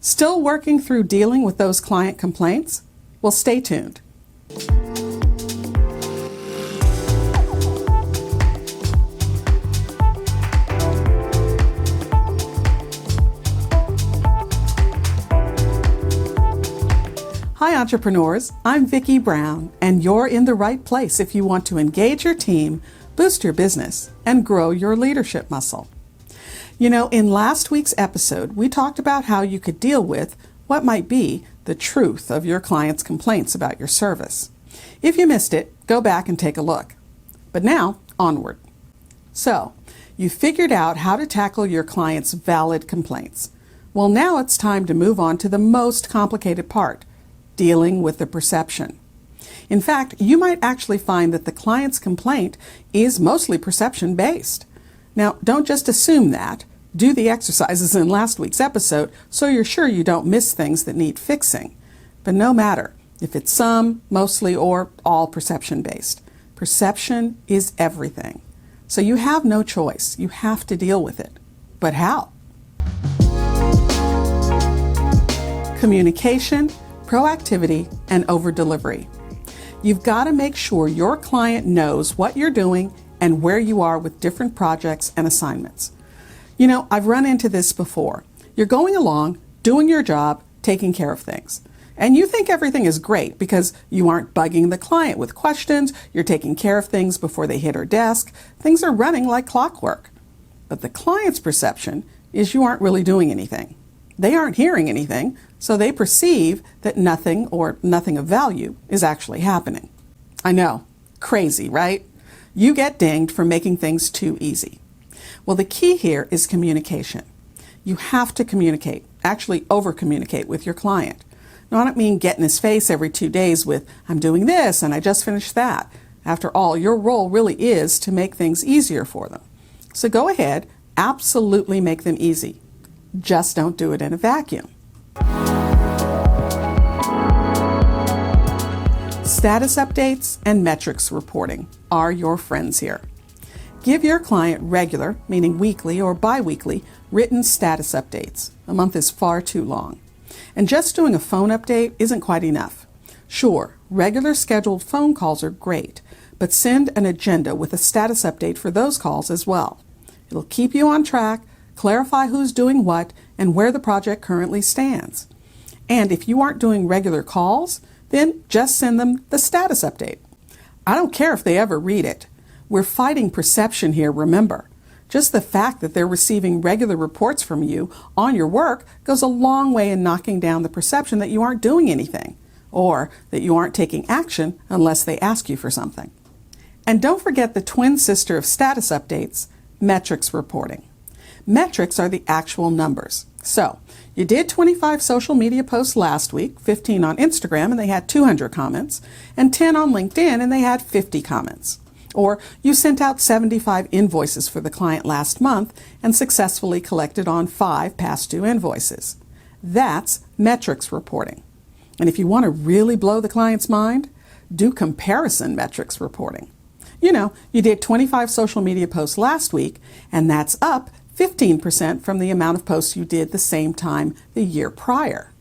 Still working through dealing with those client complaints? Well, stay tuned. Hi entrepreneurs, I'm Vicky Brown, and you're in the right place if you want to engage your team, boost your business, and grow your leadership muscle. You know, in last week's episode, we talked about how you could deal with what might be the truth of your clients' complaints about your service. If you missed it, go back and take a look. But now, onward. So, you figured out how to tackle your clients' valid complaints. Well, now it's time to move on to the most complicated part, dealing with the perception. In fact, you might actually find that the client's complaint is mostly perception-based. Now, don't just assume that. Do the exercises in last week's episode so you're sure you don't miss things that need fixing. But no matter if it's some, mostly, or all perception-based, perception is everything. So you have no choice. You have to deal with it. But how? Communication, proactivity, and over-delivery. You've got to make sure your client knows what you're doing and where you are with different projects and assignments. You know, I've run into this before. You're going along, doing your job, taking care of things. And you think everything is great because you aren't bugging the client with questions, you're taking care of things before they hit her desk, things are running like clockwork. But the client's perception is you aren't really doing anything. They aren't hearing anything, so they perceive that nothing or nothing of value is actually happening. I know, crazy, right? You get dinged for making things too easy. Well, the key here is communication. You have to communicate, actually over-communicate with your client. Now, I don't mean get in his face every 2 days with, I'm doing this and I just finished that. After all, your role really is to make things easier for them. So go ahead, absolutely make them easy. Just don't do it in a vacuum. Status updates and metrics reporting are your friends here. Give your client regular, meaning weekly or bi-weekly, written status updates. A month is far too long. And just doing a phone update isn't quite enough. Sure, regular scheduled phone calls are great, but send an agenda with a status update for those calls as well. It'll keep you on track, clarify who's doing what, and where the project currently stands. And if you aren't doing regular calls, then just send them the status update. I don't care if they ever read it. We're fighting perception here, remember. Just the fact that they're receiving regular reports from you on your work goes a long way in knocking down the perception that you aren't doing anything, or that you aren't taking action unless they ask you for something. And don't forget the twin sister of status updates, metrics reporting. Metrics are the actual numbers. So, you did 25 social media posts last week, 15 on Instagram and they had 200 comments, and 10 on LinkedIn and they had 50 comments. Or you sent out 75 invoices for the client last month and successfully collected on 5 past due invoices. That's metrics reporting. And if you want to really blow the client's mind, do comparison metrics reporting. You know, you did 25 social media posts last week, and that's up 15% from the amount of posts you did the same time the year prior.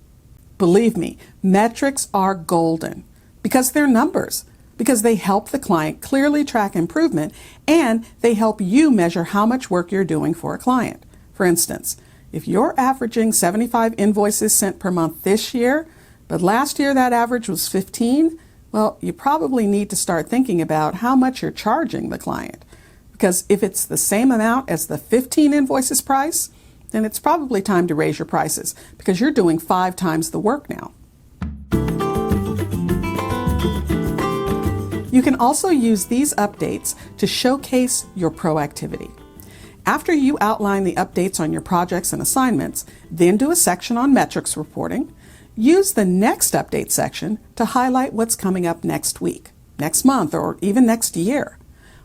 Believe me, metrics are golden because they're numbers, because they help the client clearly track improvement and they help you measure how much work you're doing for a client. For instance, if you're averaging 75 invoices sent per month this year, but last year that average was 15, well, you probably need to start thinking about how much you're charging the client. Because if it's the same amount as the 15 invoices price, then it's probably time to raise your prices because you're doing 5 times the work now. You can also use these updates to showcase your proactivity. After you outline the updates on your projects and assignments, then do a section on metrics reporting. Use the next update section to highlight what's coming up next week, next month, or even next year.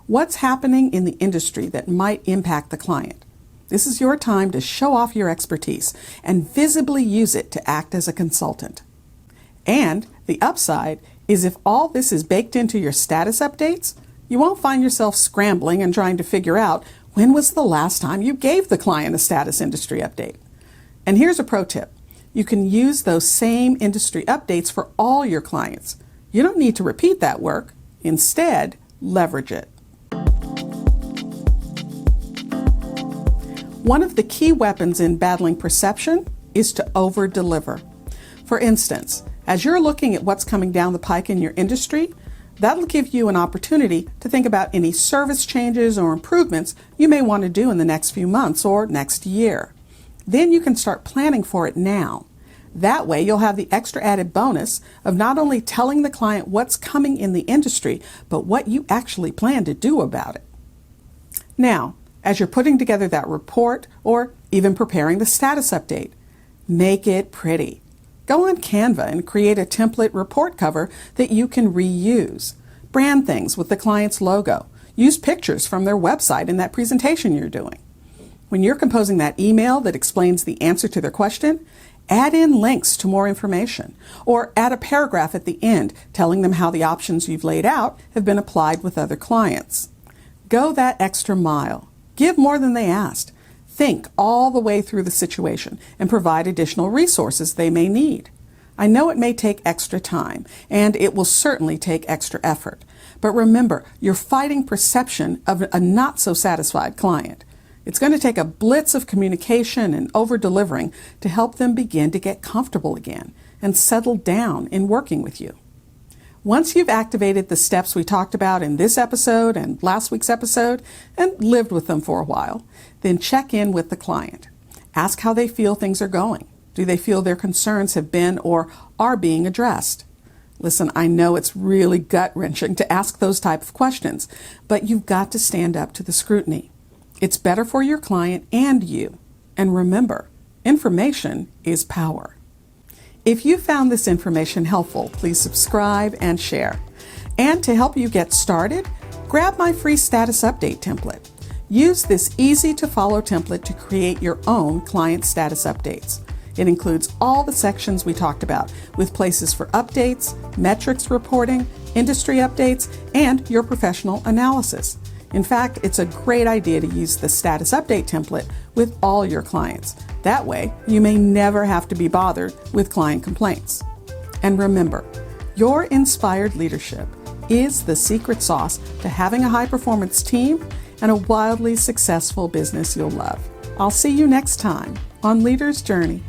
What's happening in the industry that might impact the client? This is your time to show off your expertise and visibly use it to act as a consultant. And the upside is if all this is baked into your status updates, you won't find yourself scrambling and trying to figure out when was the last time you gave the client a status industry update. And here's a pro tip. You can use those same industry updates for all your clients. You don't need to repeat that work. Instead, leverage it. One of the key weapons in battling perception is to over-deliver. For instance, as you're looking at what's coming down the pike in your industry, that'll give you an opportunity to think about any service changes or improvements you may want to do in the next few months or next year. Then you can start planning for it now. That way you'll have the extra added bonus of not only telling the client what's coming in the industry, but what you actually plan to do about it. Now, as you're putting together that report or even preparing the status update, make it pretty. Go on Canva and create a template report cover that you can reuse. Brand things with the client's logo. Use pictures from their website in that presentation you're doing. When you're composing that email that explains the answer to their question, add in links to more information, or add a paragraph at the end telling them how the options you've laid out have been applied with other clients. Go that extra mile. Give more than they asked. Think all the way through the situation and provide additional resources they may need. I know it may take extra time, and it will certainly take extra effort. But remember, you're fighting perception of a not so satisfied client. It's going to take a blitz of communication and over-delivering to help them begin to get comfortable again and settle down in working with you. Once you've activated the steps we talked about in this episode and last week's episode and lived with them for a while, then check in with the client. Ask how they feel things are going. Do they feel their concerns have been or are being addressed? Listen, I know it's really gut-wrenching to ask those type of questions, but you've got to stand up to the scrutiny. It's better for your client and you. And remember, information is power. If you found this information helpful, please subscribe and share. And to help you get started, grab my free status update template. Use this easy-to-follow template to create your own client status updates. It includes all the sections we talked about, with places for updates, metrics reporting, industry updates, and your professional analysis. In fact, it's a great idea to use the status update template with all your clients. That way, you may never have to be bothered with client complaints. And remember, your inspired leadership is the secret sauce to having a high-performance team and a wildly successful business you'll love. I'll see you next time on Leader's Journey.